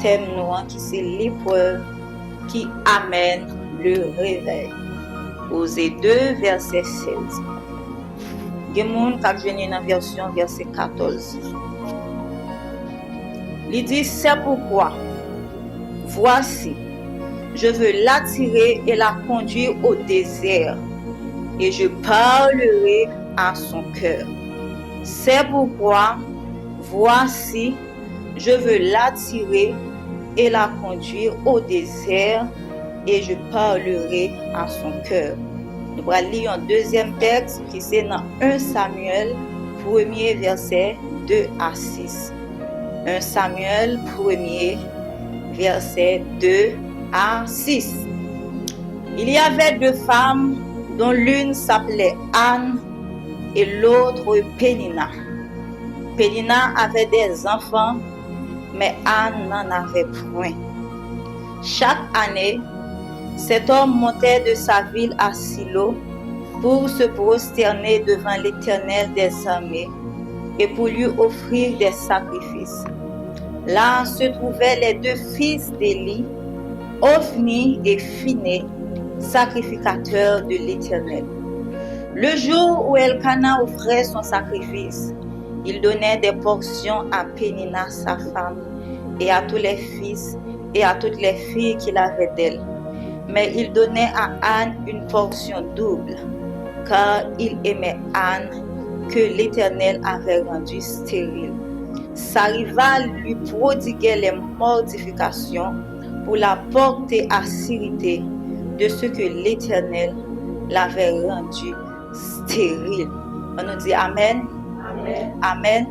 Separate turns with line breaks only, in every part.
thème nous qui c'est l'épreuve qui amène le réveil. Osée 2, verset 16. Il y a des gens qui viennent dans la version verset 14. Il dit, c'est pourquoi, voici, je veux l'attirer et la conduire au désert, et je parlerai à son cœur. C'est pourquoi, voici, je veux l'attirer et la conduire au désert, et je parlerai à son cœur. Nous allons lire un deuxième texte qui c'est dans 1 Samuel, 1er verset 2 à 6. 1 Samuel, 1er verset 2 à 6. Il y avait deux femmes dont l'une s'appelait Anne et l'autre Pénina. Pénina avait des enfants, mais Anne n'en avait point. Chaque année, cet homme montait de sa ville à Silo pour se prosterner devant l'Éternel des armées et pour lui offrir des sacrifices. Là se trouvaient les deux fils d'Élie, Ophni et Phiné, sacrificateurs de l'Éternel. Le jour où Elkana offrait son sacrifice, il donnait des portions à Pénina sa femme et à tous les fils et à toutes les filles qu'il avait d'elle. Mais il donnait à Anne une portion double, car il aimait Anne que l'Éternel avait rendue stérile. Sa rivale lui prodiguait les mortifications pour la porter à s'irriter de ce que l'Éternel l'avait rendue stérile. On nous dit Amen. Amen. Amen.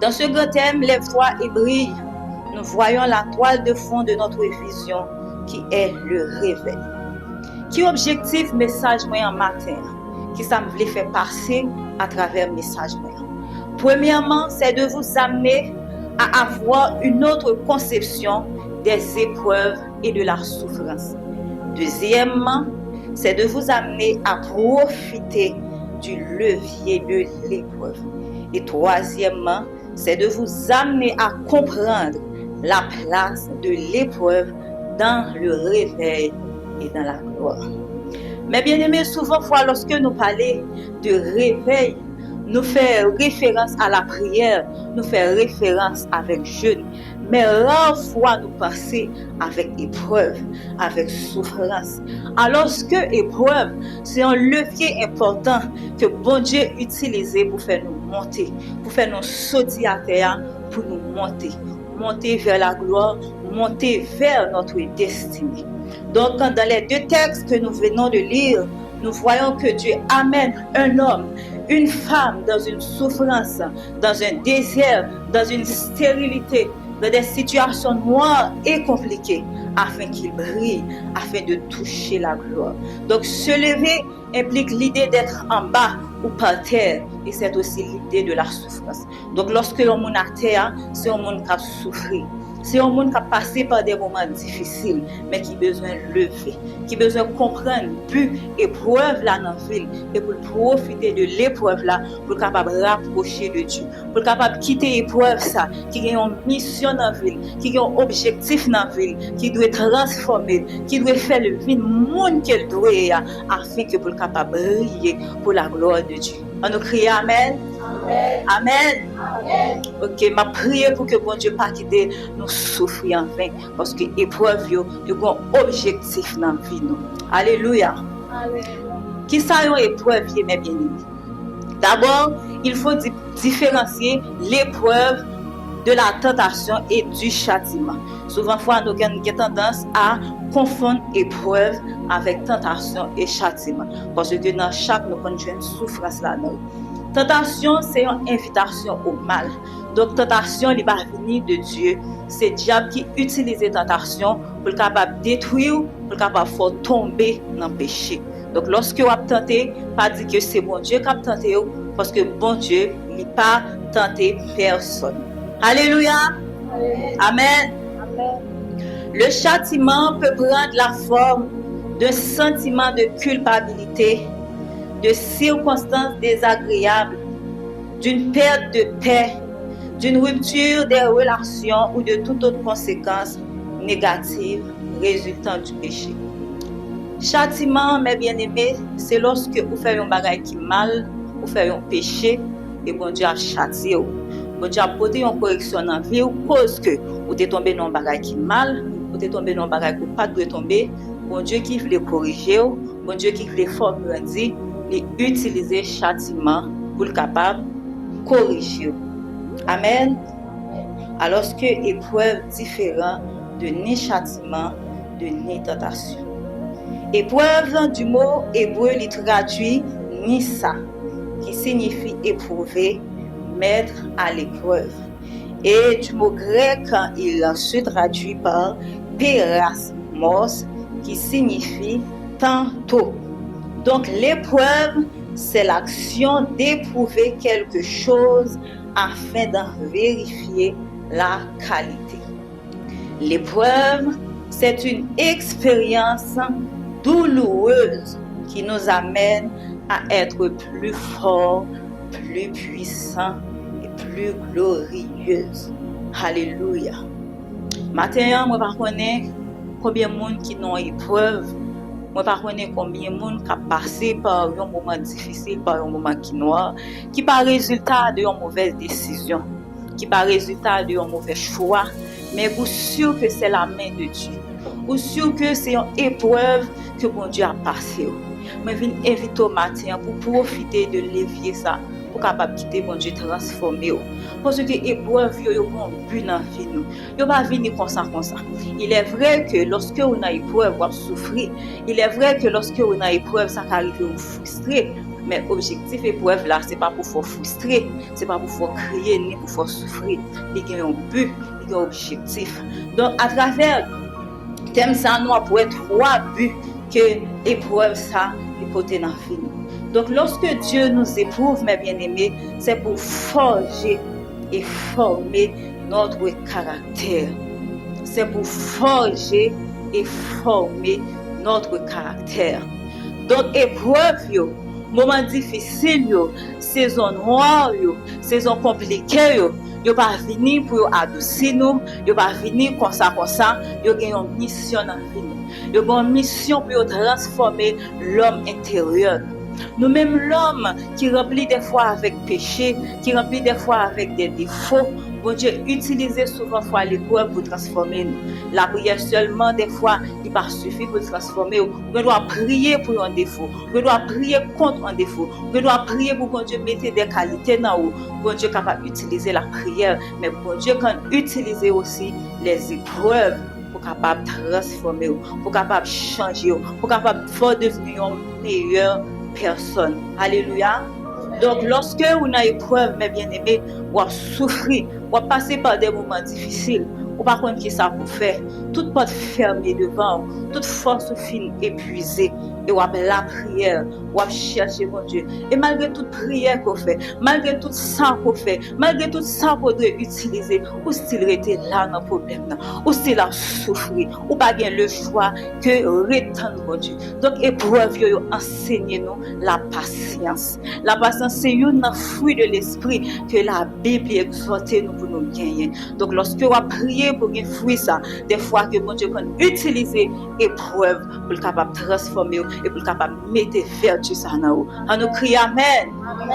Dans ce grand thème, lève-toi et brille. Nous voyons la toile de fond de notre vision qui est le réveil. Qui objectif message moi en matin, qui ça me voulait faire passer à travers message moi. Premièrement, c'est de vous amener à avoir une autre conception des épreuves et de la souffrance. Deuxièmement, c'est de vous amener à profiter du levier de l'épreuve. Et troisièmement, c'est de vous amener à comprendre la place de l'épreuve dans le réveil et dans la gloire. Mais bien aimés, souvent lorsque nous parlons de réveil, nous faisons référence à la prière, nous faisons référence avec jeûne. Mais rare fois nous passons avec épreuve, avec souffrance. Alors que épreuve, c'est un levier important que bon Dieu utilise pour faire nous monter, pour faire nous sauter à terre, pour nous monter vers la gloire, monter vers notre destinée. Donc, dans les deux textes que nous venons de lire, nous voyons que Dieu amène un homme, une femme dans une souffrance, dans un désert, dans une stérilité, dans des situations noires et compliquées, afin qu'il brille, afin de toucher la gloire. Donc, se lever implique l'idée d'être en bas ou par terre, et c'est aussi l'idée de la souffrance. Donc, lorsque l'on est à terre, c'est un monde qui a souffert. C'est un monde qui a passé par des moments difficiles, mais qui a besoin de lever, qui a besoin de comprendre but épreuve là dans la ville, et pour profiter de l'épreuve là, pour capable rapprocher de Dieu, pour capable quitter l'épreuve ça, qui a une mission dans la ville, qui a un objectif dans la ville, qui doit transformer, qui doit faire le vie monde qu'elle doit, afin que pour capable briller pour la gloire de Dieu. On nous crie Amen. Amen. Amen. Amen. Ok, ma prière pour que bon Dieu pas quitter nous souffrir en vain, parce que épreuve yo un objectif dans la vie nous. Alléluia. Amen. Qui ça une épreuve mes bien-aimés? D'abord, il faut différencier l'épreuve de la tentation et du châtiment. Souvent, nous avons tendance à confondre épreuve avec tentation et châtiment. Parce que dans chaque, nous avons une souffrance là-dedans. Tentation, c'est une invitation au mal. Donc, tentation, elle va venir de Dieu. C'est le diable qui utilise la tentation pour le capable détruire, pour le capable faire tomber dans le péché. Donc, lorsque vous avez tenté, pas dire que c'est bon Dieu qui a tenté, parce que bon Dieu n'a pas tenté personne. Alléluia. Amen. Amen. Le châtiment peut prendre la forme d'un sentiment de culpabilité, de circonstances désagréables, d'une perte de paix, d'une rupture des relations ou de toute autre conséquence négative résultant du péché. Châtiment, mes bien-aimés, c'est lorsque vous faites un bagage qui mal, vous faites un péché, et bon Dieu a châtié. Bon Dieu a porté une correction dans la vie, cause que vous êtes tombé dans un bagage qui mal, vous êtes tombé dans un bagage que vous pas dû tomber. Bon Dieu qui veut corriger, bon Dieu qui veut faire grandir, il utilise châtiment pour le capable de corriger. Amen. Alors que épreuve différente de ni châtiment, de ni tentation. Épreuve du mot hébreu il traduit nissa, qui signifie éprouver, mettre à l'épreuve. Et du mot grec, il se traduit par perasmos, qui signifie tantôt. Donc l'épreuve, c'est l'action d'éprouver quelque chose afin d'en vérifier la qualité. L'épreuve, c'est une expérience douloureuse qui nous amène à être plus forts, plus puissants et plus glorieuses. Alléluia. Maintenant, moi ne connais combien de monde qui n'ont épreuve. Moi ne connais combien de monde qui a passé par un moment difficile, par un moment qui noir, qui par résultat de une mauvaise décision, qui par résultat de un mauvais choix, mais vous sûr que c'est la main de Dieu. Ou sûr que c'est une épreuve que bon Dieu a passé. Je viens inviter au matin pour profiter de l'évier ça, pour capable quitter bon Dieu transformer. Parce que l'épreuve yo un but dans la vie nous. Yo pas venir comme ça. Il est vrai que lorsque on a épreuve, on souffrir. Il est vrai que lorsque on a épreuve, ça arrive à frustrer. Mais l'objectif épreuve là, c'est pas pour faire frustrer, c'est pas pour faire crier ni pour faire souffrir. Il y a un but, il y a un objectif. Donc à travers thème ça nous pour être trois buts que épreuve ça il porter dans vie. Donc lorsque Dieu nous éprouve mes bien-aimés, c'est pour forger et former notre caractère. C'est pour forger et former notre caractère. Donc épreuve yo, moment difficile yo, saison noire yo, saison compliquée yo pas venir pour adoucir nous, yo pas venir comme ça, yo gagne une mission dans vie nous. Yo gagne une mission pour transformer l'homme intérieur. Nous-mêmes l'homme qui remplit des fois avec péché, qui remplit des fois avec des défauts, bon Dieu utilise souvent fois l'épreuve pour transformer nous. La prière seulement des fois, il pas suffit pour transformer. On doit prier pour un défaut, on doit prier contre un défaut, on doit prier pour que Dieu mette des qualités dans nous. Bon Dieu capable d'utiliser la prière, mais bon Dieu quand utiliser aussi les épreuves pour capable transformer, pour capable changer, pour capable faire devenir une meilleure personne. Alléluia. Donc, lorsque vous avez épreuve, mes bien-aimés, vous souffrez, vous passez par des moments difficiles, vous ne savez pas qui ça vous fait. Toute porte fermée devant vous, toute force fine épuisée. Et vous avez la prière, vous avez cherché mon Dieu. Et malgré toute prière qu'on fait, malgré tout ça qu'on fait, malgré tout ça qu'on doit utiliser, ou s'il était là dans le problème, ou s'il a souffert, ou pas bien le choix que retendre mon Dieu. Donc, épreuve, enseignez-nous la patience. La patience, c'est un fruit de l'esprit que la Bible exhorte nous pour nous gagner. Donc, lorsque vous priez pour un fruit, ça, des fois que mon Dieu peut utiliser épreuve pour le capable de transformer et pour le capable de mettre vertu ça dans nous. On nous crie Amen. Amen.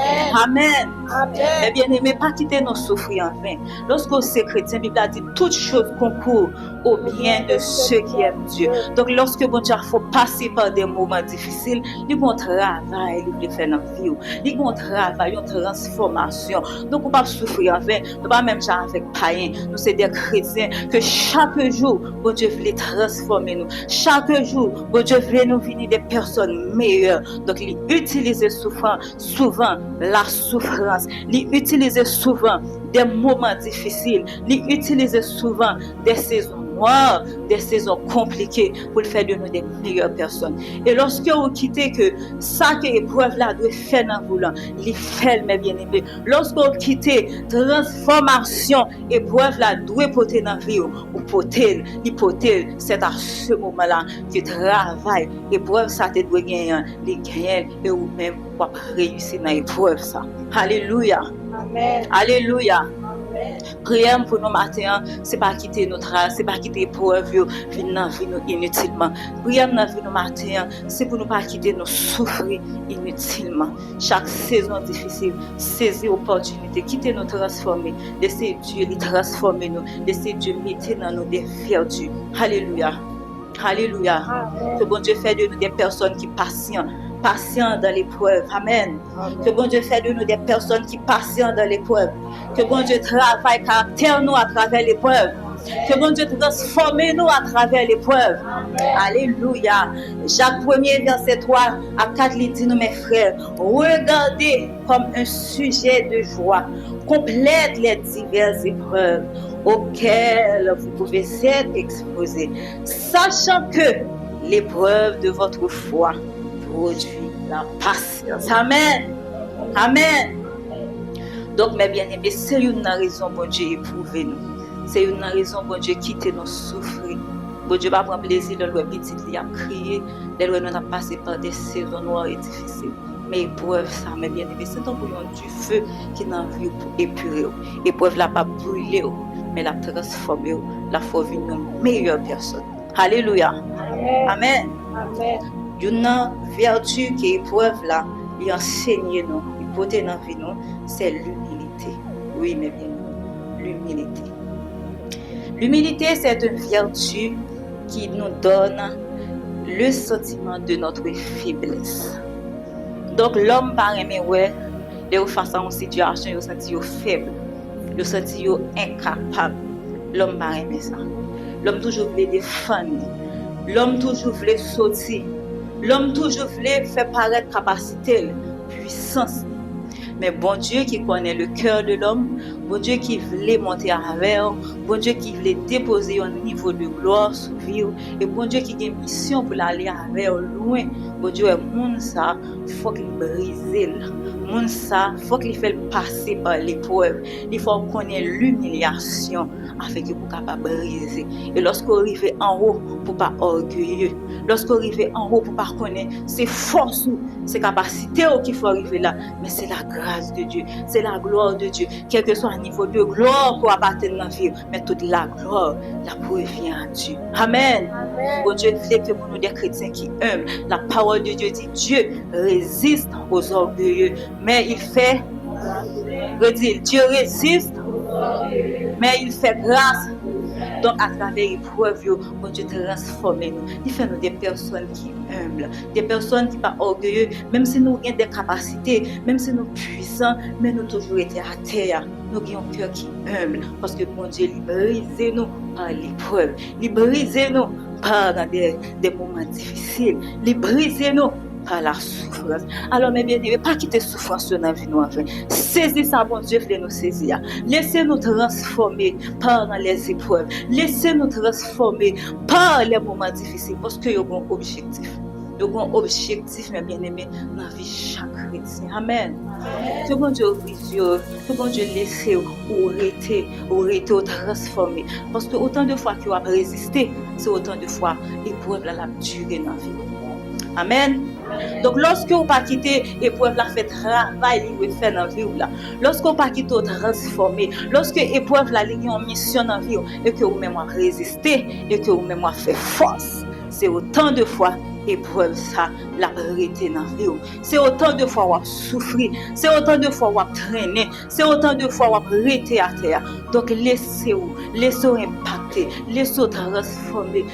Amen. Amen. Eh bien, n'aimez pas quitter nos souffrances en vain. Lorsque vous êtes chrétien, la Bible a dit toutes choses concourent au bien de ceux qui aiment Dieu. Donc, lorsque bon Dieu faut passer par des moments difficiles, il y a un travail qu'il faut faire dans la vie. Il y a un travail, une transformation. Donc, on ne peut pas souffrir en vain. Nous ne pas même ça avec païens. Nous sommes des chrétiens que chaque jour, bon Dieu veut transformer nous. Chaque jour, bon Dieu veut nous venir des personnes meilleures. Donc, il utilise souvent la souffrance. Il utilise souvent des moments difficiles. Il utilise souvent des saisons noires, des saisons compliquées pour faire de nous des meilleures personnes. Et lorsque vous quittez que ça que l'épreuve là doit faire dans vous là, il fait mes bien-aimés. Lorsque vous quittez transformation, l'épreuve là doit porter dans vie ou porter, c'est à ce moment-là que travail, l'épreuve ça te doit gagner, et vous même pour réussir dans l'épreuve ça. Alléluia. Amen. Alléluia. Amen. Prière pour nous matin, c'est pas quitter notre traces, c'est pas quitter épreuve, venir dans vie nous inutilement. Prière dans vie nous matin, c'est pour nous pas quitter nous souffrir inutilement. Chaque saison difficile, saisir opportunité, quitter nous transformer, laisser Dieu les transformer nous, laisser Dieu mettre dans nous des vertus. Alléluia. Alléluia. Que bon Dieu fait de nous des personnes qui patientes dans l'épreuve. Amen. Que bon Dieu fait de nous des personnes qui patientent dans l'épreuve. Que bon Dieu travaille caractère nous à travers l'épreuve. Que bon Dieu transforme nous à travers l'épreuve. Alléluia. Jacques 1er, verset 3 à 4, il dit nous, mes frères, regardez comme un sujet de joie complète les diverses épreuves auxquelles vous pouvez être exposés, sachant que l'épreuve de votre foi produit la patience. Amen. Amen. Donc, mes bien-aimés, c'est une raison, bon Dieu, éprouver nous. C'est une raison, bon Dieu, quitter nos souffrir. Bon Dieu, va prendre plaisir de le petit, il a crié. De nous a passé par des saisons noires et difficiles. Mais épreuve, ça, mes bien-aimés, c'est un bouillon du feu qui n'a vu pour épurer. Épreuve, la pas brûler, mais la transformer, la faire venir une meilleure personne. Alléluia. Amen. Amen. Une vertu qui est épreuve là, il enseigne nous, il porte dans la vie nous, c'est l'humilité. Oui, mes bien-aimés, l'humilité. L'humilité, c'est une vertu qui nous donne le sentiment de notre faiblesse. Donc, l'homme, par exemple, face à une situation, il se sent faible, il se sent incapable. L'homme, par exemple, ça. L'homme toujours veut défendre, l'homme toujours veut sortir, l'homme toujours veut faire paraître capacité, puissance. Mais bon Dieu qui connaît le cœur de l'homme, bon Dieu qui voulait monter à travers, bon Dieu qui voulait déposer un niveau de gloire sur vie, et bon Dieu qui a une mission pour aller à travers loin, bon Dieu, moun ça, faut qu'il brise, moun ça, faut qu'il fasse passer par l'épreuve, il faut connaître l'humiliation afin qu'il soit capable de briser. Et lorsqu'on arrive en haut, pour pas orgueilleux, lorsqu'on arrive en haut, pour pas connaître ses forces, ses capacités qu'il faut arriver là, mais c'est la grâce de Dieu, c'est la gloire de Dieu, quel que soit le niveau de gloire qu'on appartient dans la vie, mais toute la gloire, la provient à Dieu. Amen. Bon Dieu veut que nous des chrétiens qui aiment. La parole de Dieu dit, Dieu résiste aux orgueilleux, mais il fait, Dieu résiste, mais il fait grâce. Donc, à travers l'épreuve, bon Dieu transforme nous. Il fait nous des personnes qui humbles, des personnes qui ne sont pas orgueilleuses, même si nous avons des capacités, même si nous sommes puissants, mais nous avons toujours été à terre. Nous avons un cœur qui humble, parce que bon Dieu brise nous par l'épreuve, il brise nous par des moments difficiles, il brise nous par la souffrance. Alors, mes bien-aimés, pas quitter souffrance dans la vie nous enfin. Saisis ça, bon Dieu, voulez nous saisir. Laissez-nous transformer par les épreuves. Laissez-nous transformer par les moments difficiles, parce que nous avons un objectif. Nous avons un objectif, mes bien-aimés, dans la vie de chaque chrétien. Amen. Que bon Dieu ouvre les yeux, que bon Dieu laisse ou arrêter, ou transformer. Parce que autant de fois qu'il a résisté, c'est autant de fois l'épreuve la durée dans la vie. Amen. Donc, lorsque vous pas quitter l'épreuve, la fait travail, il fait dans la vie. Lorsque vous pas quitter, transformer. Lorsque l'épreuve, la ligne en mission dans la vie, et que vous-même résistez, et que vous-même fait force, c'est autant de fois épreuve ça la arrêter dans la vie. C'est autant de fois où vous souffrir, c'est autant de fois où vous traîner, c'est autant de fois où vous arrêter à terre. Donc laissez-vous impacter, laissez-vous transformer,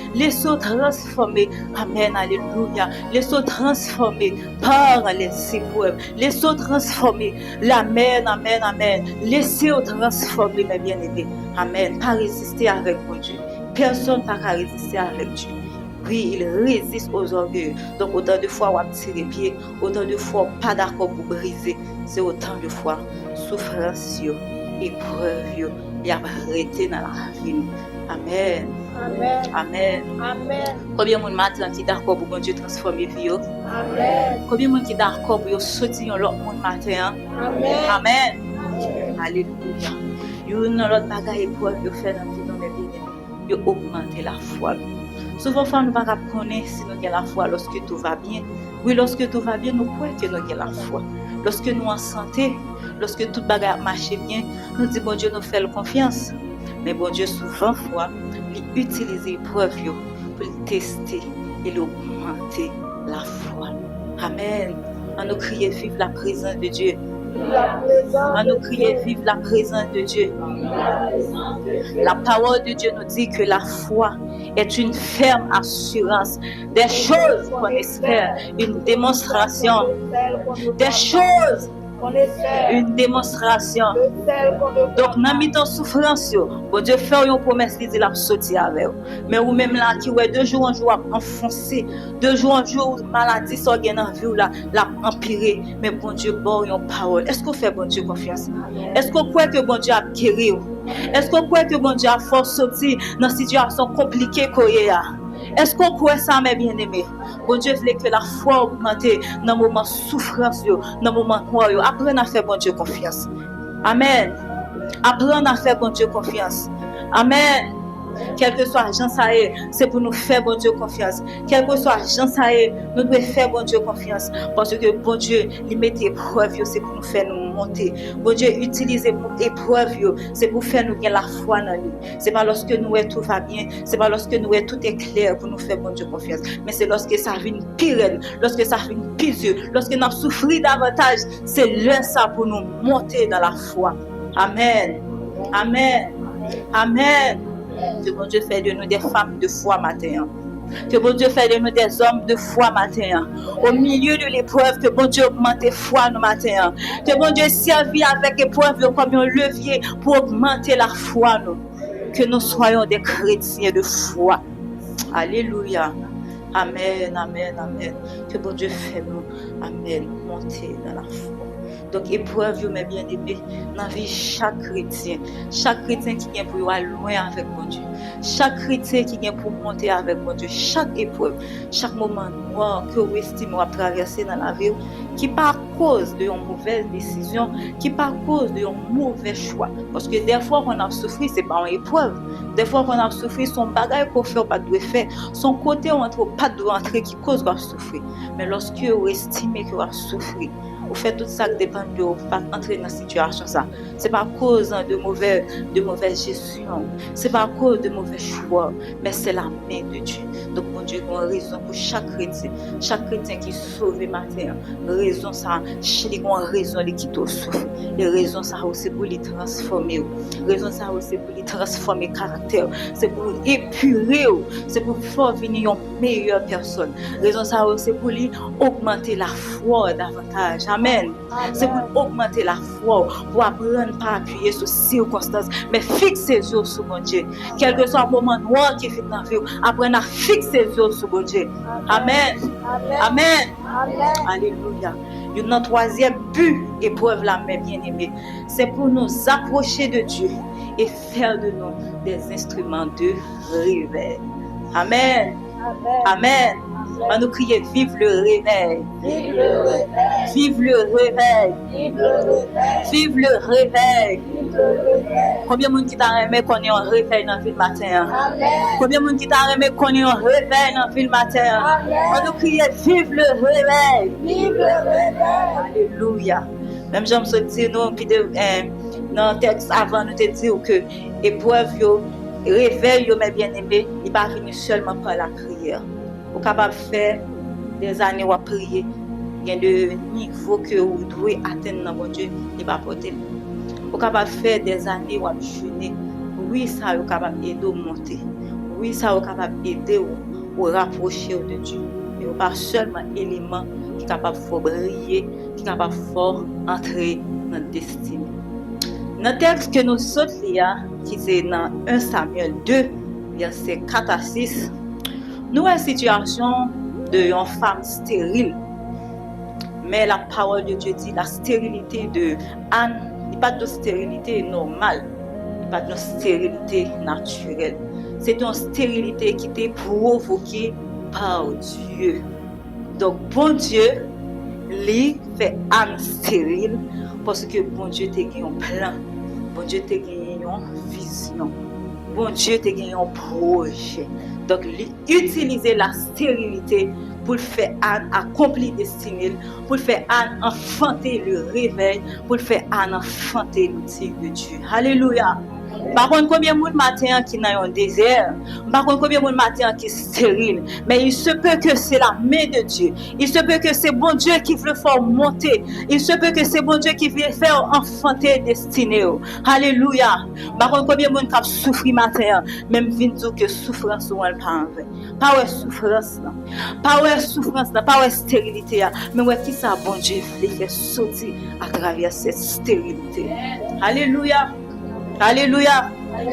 amen, alléluia, laissez-vous transformer par les épreuves, laissez-vous transformer, amen, laissez-vous transformer, mes bien-aimés, amen, pas résister avec mon Dieu, personne n'a qu'à résister avec Dieu. Oui, il résiste aux orgueils. Donc, autant de fois, on tire les pieds, autant de fois, pas d'accord pour briser. C'est autant de fois, souffrance, épreuve, il y a arrêté dans la vie. Amen. Combien de monde matin qui est d'accord pour que Dieu transforme les vies? Amen. Combien de monde qui est d'accord pour sortir l'autre monde matin? Amen. Alléluia. Il y a une autre bagaille épreuve de faire dans la vie, dans les vies. Il augmente la foi. Souvent, nous ne pouvons pas connaître si nous avons la foi lorsque tout va bien. Oui, lorsque tout va bien, nous croyons que nous avons la foi. lorsque nous en santé, lorsque toute bagarre marche bien, nous disons, bon Dieu, nous faisons confiance. Mais bon Dieu, souvent, fois, il utilise l'épreuve pour le tester et l'augmenter la foi. Amen. On nous crie vive la présence de Dieu. On nous crie vive la présence de Dieu. La parole de Dieu nous dit que la foi est une ferme assurance des choses qu'on espère, une démonstration des choses, une démonstration. Donc, dans mi-temps souffrance, bon Dieu fait une promesse qui dit la sortir avec vous. Mais ou même là qui ouais 2 jours en jour enfoncé, 2 jours en jour maladie ça gagne en vie là, la empirer. Mais bon Dieu bon une parole. Est-ce qu'on fait bon Dieu confiance? Est-ce qu'on croit que bon Dieu a guéri? Est-ce qu'on croit que bon Dieu a force sortir dans situation compliquée qu'on y a? Est-ce qu'on croit ça, mes bien-aimés? Bon Dieu voulait que la foi augmente dans le moment de souffrance, dans le moment noir. Apprenez à faire bon Dieu confiance. Amen. Apprenez à faire bon Dieu confiance. Amen. Quel que soit l'agent ça est, c'est pour nous faire bon Dieu confiance. Quel que soit l'agent ça est, nous devons faire bon Dieu confiance. Parce que bon Dieu, il met épreuve, c'est pour nous faire nous monter. Bon Dieu, utiliser épreuve, c'est pour faire nous gagner la foi dans lui. C'est pas lorsque nous tout va bien, c'est pas lorsque nous tout est clair pour nous faire bon Dieu confiance. Mais c'est lorsque ça vient pire, lorsque ça vient pire, lorsque nous souffrons davantage, c'est là ça pour nous monter dans la foi. Amen. Amen. Amen. Que bon Dieu fait de nous des femmes de foi matin. Que bon Dieu fait de nous des hommes de foi matin. Au milieu de l'épreuve, que bon Dieu augmente foi nous matin. Que bon Dieu servi avec l'épreuve comme un levier pour augmenter la foi nous. Que nous soyons des chrétiens de foi. Alléluia. Amen, amen, amen. Que bon Dieu fait nous, amen, monter dans la foi. Donc, épreuve, mes bien-aimés, dans la vie chaque chrétien qui vient pour aller loin avec mon Dieu, chaque chrétien qui vient pour monter avec mon Dieu, chaque épreuve, chaque moment noir que vous estimez à traverser dans la vie, qui par cause de une mauvaise décision, qui par cause de un mauvais choix. Parce que des fois, on a souffert, c'est pas une épreuve. Des fois, on a souffert, son bagage qu'on fait, pas de faire, son côté, on entre pas de rentrer qui cause qu'on souffrir. Mais lorsque vous estimez que vous avez souffert, vous faites tout ça qui dépend de vous, pas entrer dans la situation ça. C'est pas à cause de mauvaise gestion, c'est pas à cause de mauvais choix, mais c'est la main de Dieu. Donc mon Dieu a une raison pour chaque chrétien qui est sauvé matin. Raison ça, il a une raison qui te souffre. Et raison ça aussi pour les transformer. Raison ça aussi pour les transformer caractère. C'est pour épurer, c'est pour faire venir une meilleure personne. Raison ça aussi pour lui augmenter la foi davantage. Amen. C'est pour augmenter la foi, pour apprendre pas à appuyer sur circonstances, mais fixer les yeux sur mon Dieu. Quel que soit le moment noir qui fait dans la vie, apprendre à fixer les yeux sur mon Dieu. Amen. Amen. Amen. Alléluia. Une troisième but, épreuve la main bien-aimée, c'est pour nous approcher de Dieu et faire de nous des instruments de réveil. Amen. Amen. On nous crie vive le réveil. Vive le réveil. Vive le réveil. Vive le réveil. Vive le réveil. Combien de monde qui t'a aimé qu'on ait un réveil dans la ville matin? Amen. Combien de monde qui t'a aimé qu'on ait un réveil dans la ville matin? Amen. On nous crie vive le réveil. Vive le réveil. Alléluia. Même j'aime se dire nous puis dans le texte avant nous te dire que épreuve réveil mes bien-aimés, il pas venir seulement par la prière. Vous êtes capable de faire des années à prier. Il y a des niveaux que vous devez atteindre dans votre Dieu, il va porter. Vous êtes capable de faire des années à jeûner. Oui, ça vous capable d'aider à monter. Oui, ça vous capable d'aider à rapprocher de Dieu. Mais pas seulement élément qui est capable de briller, qui est capable de entrer dans la destinée. Dans le texte que nous sommes là, qui est dans 1 Samuel 2, versets 4 à 6, nous avons une situation d'une femme stérile. Mais la parole de Dieu dit la stérilité de Anne n'est pas de stérilité normale, n'est pas de stérilité naturelle. C'est une stérilité qui était provoquée par Dieu. Donc, bon Dieu, lui fait Anne stérile parce que bon Dieu t'a gagné un plan, bon Dieu t'a gagné une vision. bon Dieu te gagné un projet. Donc, utiliser la stérilité pour faire Anne accomplir destinée, pour faire Anne enfanter le réveil, pour faire Anne enfanter l'outil de Dieu. Alléluia. Par contre, combien de monde matin qui dans un désert, par contre, combien de monde matin qui est stérile, mais il se peut que c'est la main de Dieu. Il se peut que c'est bon Dieu qui veut faire monter. Il se peut que c'est bon Dieu qui veut faire enfanter destinée. Alléluia. Par contre, combien de monde qui a souffert matin, même vient dire que souffrance ou elle pas en vrai. Pas ouais souffrance là. Pas ouais souffrance là, pas ouais stérilité là, mais ouais qui ça bon Dieu veut faire sortir à travers cette stérilité. Alléluia. Alléluia.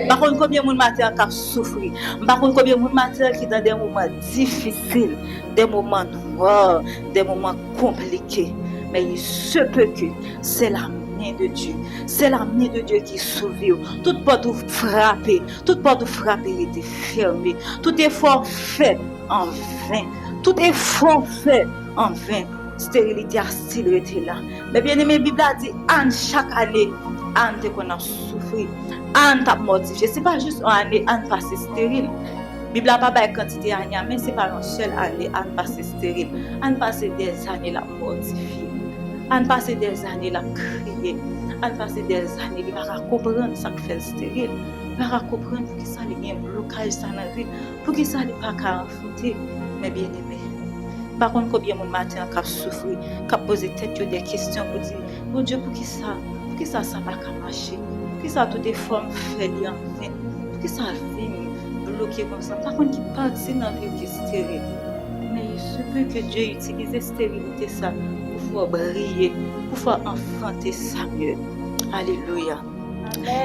Par contre, combien de monde matin qui a souffert. Par contre, combien de monde matin qui dans des moments difficiles, des moments noirs, des moments compliqués. Mais il se peut que c'est la main de Dieu. C'est la main de Dieu qui sauve. Toute porte frappée, toute porte frappée était fermée. Tout effort fait en vain. Tout effort fait en vain. Stérilité a still été là. Mais bien aimé, la Bible a dit, Anne, chaque année, Anne te qu'on a souffert. Anne t'a mortifié. C'est pas juste une année, Anne passée stérile. La Bible n'a pas de quantité d'années, mais c'est pas une seule année, Anne passée stérile. Anne passée des années la mortifiée. Anne passée des années la crier. Anne passée des années, il va comprendre ça qui fait stérile. Il va comprendre pour que ça ait un blocage dans la vie, pour que ça n'ait pas qu'à affronter. Mais bien aimé. Par contre, combien de matin qui a souffert, qui a posé tête des questions pour dire, mon Dieu, pour qui ça ça va pas marcher, pour qui ça toutes les formes fait en vain, pour qui ça vient bloquer comme ça. Par contre, qui partit dans la vie qui est stérile. Mais il se peut que Dieu utilise la stérilité ça pour faire briller, pour faire enfanter Samuel. Alléluia.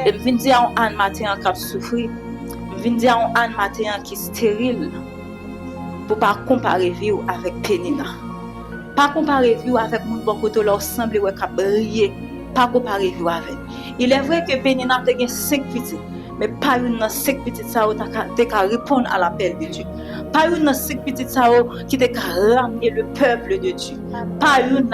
Et je viens dire à un matin qui a souffert, je viens dire à un matin qui est stérile. Pour ne pas comparer vie avec Pénina. Pas comparer vie avec mon bon côté, leur semble qu'à briller. Pas comparer vie avec. Il est vrai que Pénina a gagné 5 petits, mais pas une 5 petites ça qui a répondre à l'appel de Dieu. Pas une 5 petites ça qui a ramené le peuple de Dieu. Pas une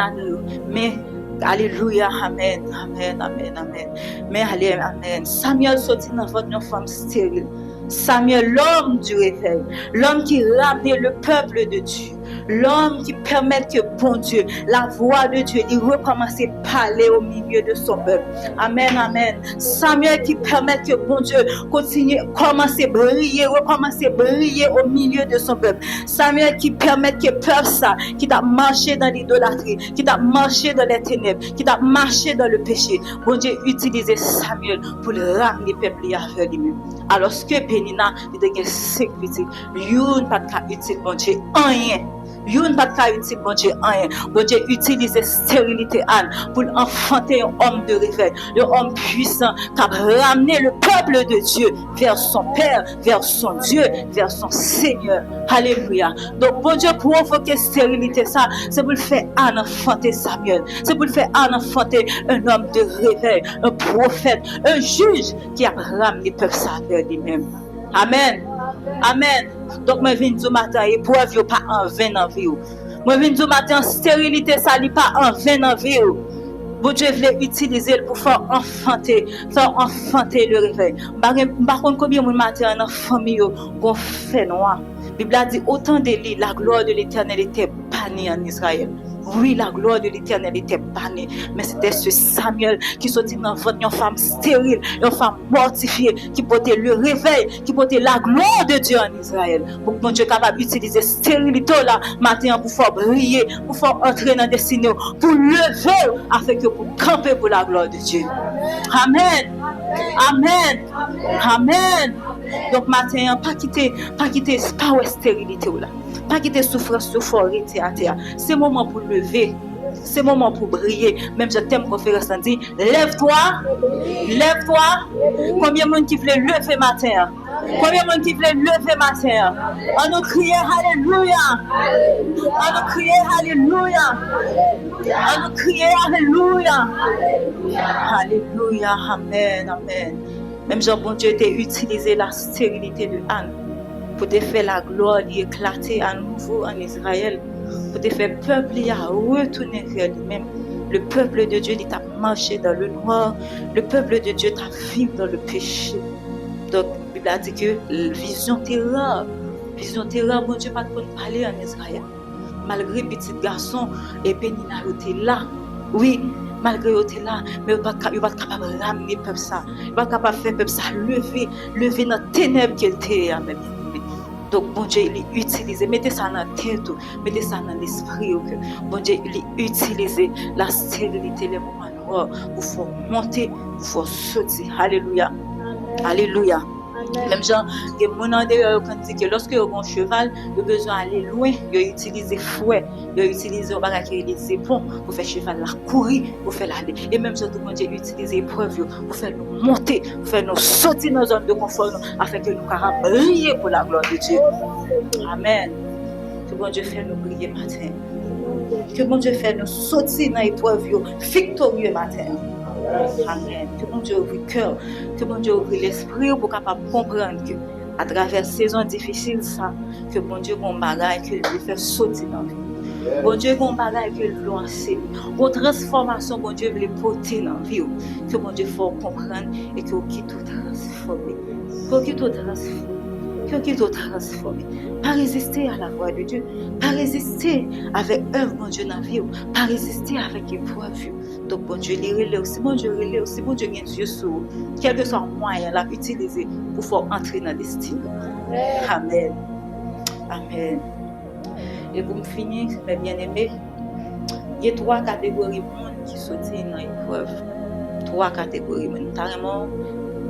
mais alléluia, amen, amen, amen, amen. Mais allez, amen. Samuel sortit dans votre femme stérile. Samuel, l'homme du réveil, l'homme qui ramène le peuple de Dieu, l'homme qui permet que bon Dieu, la voix de Dieu, il recommence à parler au milieu de son peuple. Amen, amen. Samuel qui permet que bon Dieu continue, commence à briller, recommence à briller au milieu de son peuple. Samuel qui permet que le peuple ça, qui t'a marché dans l'idolâtrie, qui t'a marché dans les ténèbres, qui t'a marché dans le péché, bon Dieu utilisait Samuel pour le ramener le peuple vers lui-même. Alors que Pénina, il a 5 petits. Youn pas utile bon Dieu rien. Youn pas utile bon Dieu rien. Bon Dieu utilise stérilité Anne pour enfanter un homme de réveil, un homme puissant qui a ramené le peuple de Dieu vers son Père, vers son Dieu, vers son Seigneur. Alléluia. Donc bon Dieu pour provoquer stérilité ça, c'est pour le faire Anne enfanter Samuel. C'est pour le faire Anne enfanter un homme de réveil, un prophète, un juge qui a ramené le peuple vers lui-même. Amen. Amen. Donc, je viens de matin, épreuve n'est pas en vain dans la vie. Je viens de matin, stérilité, ça n'est pas en vain dans la vie. Bon Dieu voulait utiliser pour faire enfanter le réveil. Par contre, combien de matin dans la famille qu'on fait noir? La Bible a dit, autant d'Élie, la gloire de l'Éternel était bannie en Israël. Oui, la gloire de l'Éternel était bannie, mais c'était ce Samuel qui sortit dans votre une femme stérile, une femme mortifiée, qui portait le réveil, qui portait la gloire de Dieu en Israël. Pour que mon Dieu capable d'utiliser stérilité là, matin pour faire briller, pour faire entrer dans la destinée, pour lever, afin que pour camper pour la gloire de Dieu. Amen. Amen. Amen. Donc matin, pas quitter pas stérilité là. Pas quitter souffrance de forêt à terre. C'est moment pour lever. C'est moment pour briller. Même je t'aime conférence on dit lève-toi. Lève-toi. Combien de monde qui voulait lever matin? Combien de monde qui voulait lever matin? On nous crie alléluia. On nous crie alléluia. On nous crie alléluia. Alléluia. Amen. Amen. Même Jean bon Dieu t'a utilisé la stérilité de Anne pour te faire la gloire éclater à nouveau en Israël, pour te faire peuple à retourner vers lui-même. Le peuple de Dieu, il t'a marché dans le noir. Le peuple de Dieu t'a vécu dans le péché. Donc, Bible a dit que vision terreur, bon Dieu pas de parler en Israël. Malgré petit garçon et Pénina était là. Oui, malgré était là, mais il pas capable de ramener peuple ça. Il pas capable de faire peuple ça lever dans ténèbres qu'il était même. Donc bon Dieu il utilise, mettez ça dans la tête, mettez ça dans l'esprit que bon Dieu il utilise la stérilité les moments noirs pour faire monter, pour faire sortir. Alléluia. Alléluia. Même gens, il y a des gens qui disent que lorsque vous avez un cheval, vous avez besoin d'aller loin, vous utilisez fouet, vous utilisez les éponges pour faire cheval la courir, pour faire l'aller. Et même gens, tout le monde utilise épreuves pour faire nous monter, pour faire nous sortir dans nos zones de confort, afin que nous puissions briller pour la gloire de Dieu. Amen. Que bon Dieu fasse nous briller matin. Que bon Dieu fasse nous sortir dans l'épreuve victorieux matin. Amen. Que bon Dieu ouvre le cœur, que bon Dieu ouvre l'esprit pour capable comprendre que à travers saison difficile ça, que bon Dieu bon bagage que il fait sortir dans vie. Bon Dieu bon bagage que il veut enseigner. Bon transformation bon Dieu veut porter dans vie. Que bon Dieu faut comprendre et que qui tout transformer. Que qui tout transformer. Que tout transformer. Pas résister à la voix de Dieu, pas résister avec œuvre bon Dieu dans vie, pas résister avec épreuve. Donc bon Dieu les relève aussi, bon Dieu relève aussi, bon Dieu gagne Dieu sur quel que soit le moyen l'a utiliser pour faire entrer dans le destin. Amen. Amen. Et pour me finir, mes bien-aimés, il y a 3 catégories de monde qui sortent dans l'épreuve. 3 catégories de monde, carrément,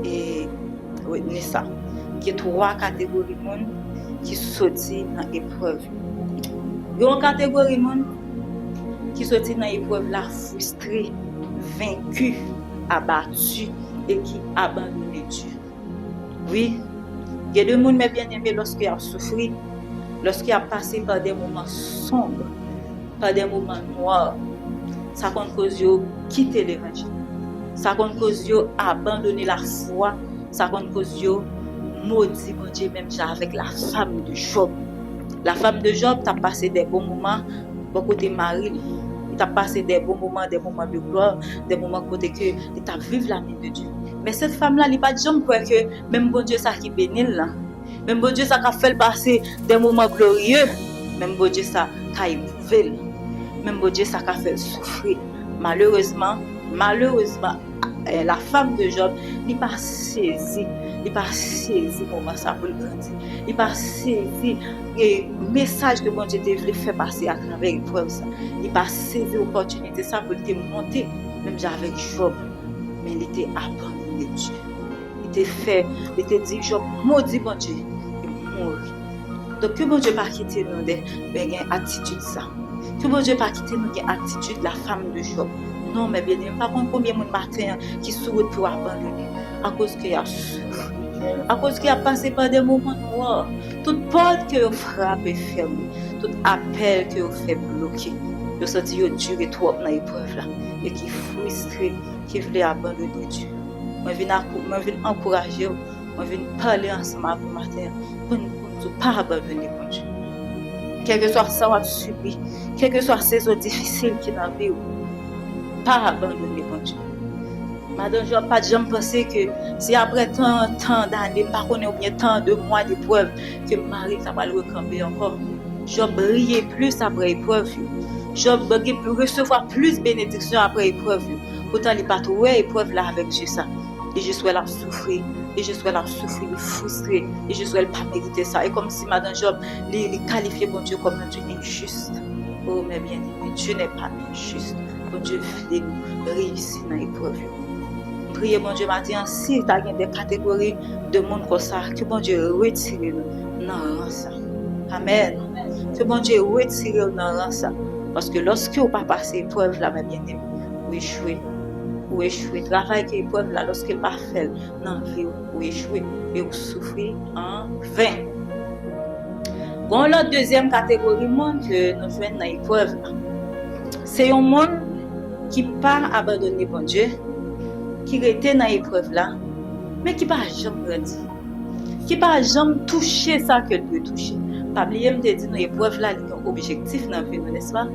et retenez ça. Il y a 3 catégories de monde qui sortent dans l'épreuve. Il y a une catégorie de monde qui sortent dans l'épreuve là frustré, vaincu, abattu et qui abandonne Dieu. Oui, il y a des gens mais bien aimés lorsqu'ils ont souffert, lorsqu'ils ont passé par des moments sombres, par des moments noirs. Ça compte cause de quitter l'évangile. Ça compte cause de abandonner la foi. Ça compte cause de maudit mon Dieu même avec la femme de Job. La femme de Job t'a passé des bons moments, beaucoup de mari. Il t'a passé des bons moments de gloire, des moments côté que il t'a vécu la main de Dieu. Mais cette femme-là, il pas de jamais croire que même bon Dieu ça qui bénit là. Même bon Dieu ça qui fait passer des moments glorieux, même bon Dieu ça qui éprouvé. Même bon Dieu ça qui fait souffrir. Malheureusement, la femme de Job n'est pas saisie. Il n'a pas saisi comment ça pour le grandir. Il n'a pas saisi le message que bon Dieu voulait faire passer à travers l'épreuve. Il n'a pas saisi l'opportunité ça pour te monter, même avec Job. Mais il était abandonné Dieu. Il était dit, Job, maudit bon Dieu, il mourit. Donc que bon Dieu pas quitter nous de attitude ça. Que bon Dieu pas quitter nous de attitude la femme de Job. Non, mais bien, par contre, combien de matin qui souhaitent pour abandonner à cause qu'il a souffert, à cause qu'il a passé par des moments noirs. Toute porte que vous frappez fermée, tout appel que vous faites bloquer, vous sentez que vous durez trop dans l'épreuve là, et qui frustré, qui voulait abandonner Dieu. Je viens encourager, je viens parler ensemble avec vous matin pour ne pas abandonner Dieu. Quel que soit ça, vous subir, quel que soit ces saisons difficiles qui n'ont vie, pas abandonner Dieu. Madame, je n'ai pas jamais pensé que si après tant d'années, pas qu'on ait bien tant de mois d'épreuve, que Marie ça va le recamper encore. Je brille plus après l'épreuve. Je recevoir plus de bénédictions après l'épreuve. Pourtant, il n'y a pas tout l'épreuve là avec Dieu ça. Et je suis là souffrir. Et je suis là souffrir, frustré. Et je suis là pas mériter ça. Et comme si Madame Job, il qualifiait mon Dieu comme un Dieu injuste. Oh, mais bien aimé, Dieu n'est pas injuste. Mon Dieu fait nous réussir dans l'épreuve. Priez mon Dieu matin, si tu as des catégories de monde comme ça, que bon Dieu retire nous dans ça. Amen. Que bon Dieu retire nous dans ça. Parce que lorsque vous pas passer l'épreuve là, bien aimé, vous échouez. Vous échouez. Travail que l'épreuve là, lorsque vous pas fait dans la vie, vous échouez. Et vous souffrez en vain. Bon, la deuxième catégorie de monde que nous jouons dans l'épreuve, c'est un monde qui n'a pas abandonné bon Dieu, qui était dans l'épreuve là, mais qui n'a jamais grandi, qui n'a jamais touché ça que Dieu touché. Pas oublier, je te dis, dans l'épreuve là, il y a un objectif dans la vie, n'est-ce pas?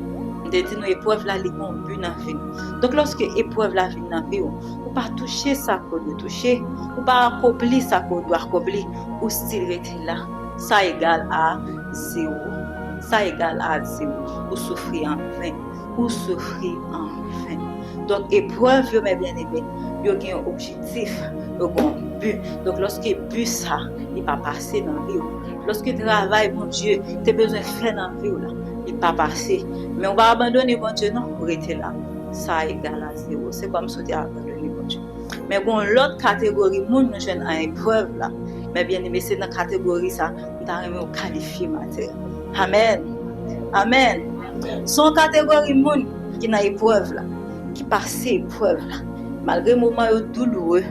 De dire nos épreuves là, les ont but dans la vie. Donc, lorsque l'épreuve là vient dans la vie, ou pas toucher ça qu'on doit toucher, ou pas accomplir ça qu'on doit accomplir, ou style rester là, ça égale à 0. Ça égale à 0. Ou souffrir en vain. Ou souffrir en vain. Donc, épreuve, mes bien-aimés, il y a un objectif, il y a un but. Donc, lorsque le but ça, il va passer dans la vie. Lorsque le travail, mon Dieu, tu as besoin de faire dans la vie, il va passer. Mais on va abandonner, mon Dieu, non, pour rester là. Ça égale à 0. C'est comme si tu as abandonné, mon Dieu. Mais bon, l'autre catégorie, nous jeunes en épreuve là. Mais bien aimé, c'est dans la catégorie ça, nous avons qualifié matin. Amen. Amen. Son catégorie moun qui dans épreuve là, qui passe épreuve là, malgré moment douloureux,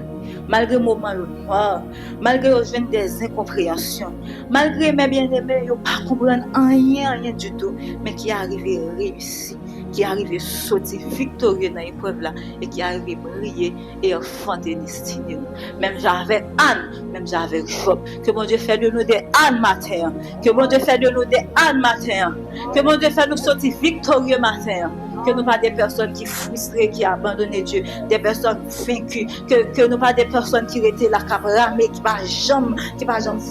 malgré moment noir, malgré des incompréhensions, malgré mes bien-aimés, ils pas comprendre rien du tout, mais qui arrive réussi, qui arrive sortir victorieux dans l'épreuve là et qui arrive briller et enfanter destinée. Même j'avais Anne, même j'avais Job. Que mon Dieu fait de nous des Anne matin. Que mon Dieu fait de nous des Anne matin. Que mon Dieu fait nous sortir victorieux matin. Que nous pas des personnes qui frustrées, qui abandonnent Dieu, des personnes vaincues, que nous pas des personnes qui étaient là, mais qui pas jamais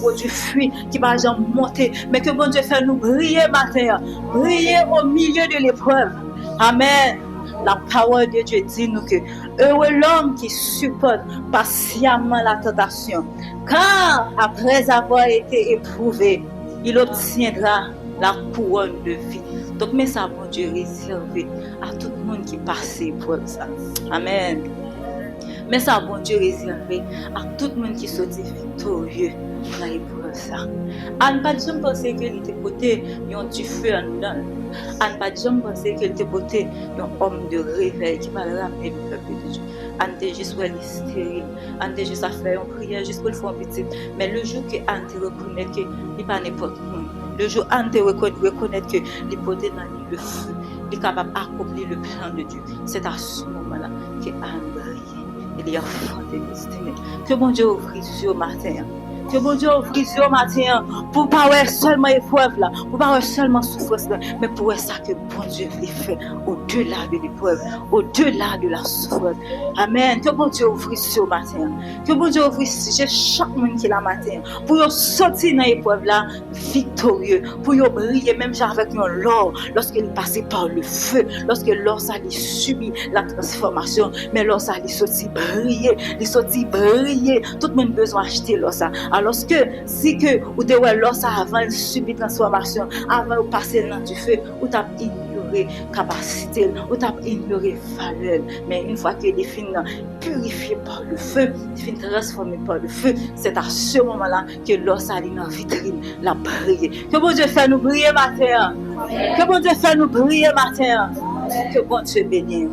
produire fruit, qui pas jamais monter, mais que mon Dieu fait nous briller matin, briller au milieu de l'épreuve. Amen. La parole de Dieu dit nous que heureux l'homme qui supporte patiemment la tentation, car après avoir été éprouvé, il obtiendra la couronne de vie. Donc, mais ça, mon Dieu, réservé à tout le monde qui passe pour ça. Amen. Mais ça, bon Dieu, réservé à tout le monde qui sortit victorieux dans l'épreuve ça. Anne pas jamais penser qu'elle était porté un petit feu en dedans. Anne pas jamais penser qu'elle était porté un homme de réveil qui va ramener le peuple de Dieu. Anne était juste stérile. Anne était juste à faire une prière juste pour le faire petit. Mais le jour que Anne te reconnaît qu'il n'est pas n'importe qui, le jour où Anne te reconnaît que les porté dans le feu, il est capable d'accomplir le plan de Dieu. C'est à ce moment-là que Anne brille. Il y a enfanté destinée. Que mon Dieu ouvre les yeux matin. Que mon Dieu ouvre les yeux matin pour pas voir seulement épreuve là, pour pas voir seulement souffrance là, mais pour voir ça que bon Dieu veut faire au-delà de l'épreuve, au-delà de la souffrance. Amen. Que bon Dieu ouvre les yeux matin. Que bon Dieu ouvre les yeux chaque monde qui la matin pour sortir dans l'épreuve là victorieux, pour briller même avec l'or lorsqu'il passait par le feu, lorsque l'or ça lui subit la transformation, mais l'or ça lui sortit briller, tout le monde besoin d'acheter l'or ça. Alors que si que ou de l'or ça avant de subir transformation, avant de passer dans du feu, ou t'as ignoré capacité, ou t'as ignoré valeur, mais une fois que les fins purifié par le feu, les fins transformé par le feu, c'est à ce moment-là que l'or ça dans la vitrine, la briller. Que bon Dieu fait nous briller matin. Que bon Dieu fait nous briller matin. Que bon Dieu bénisse.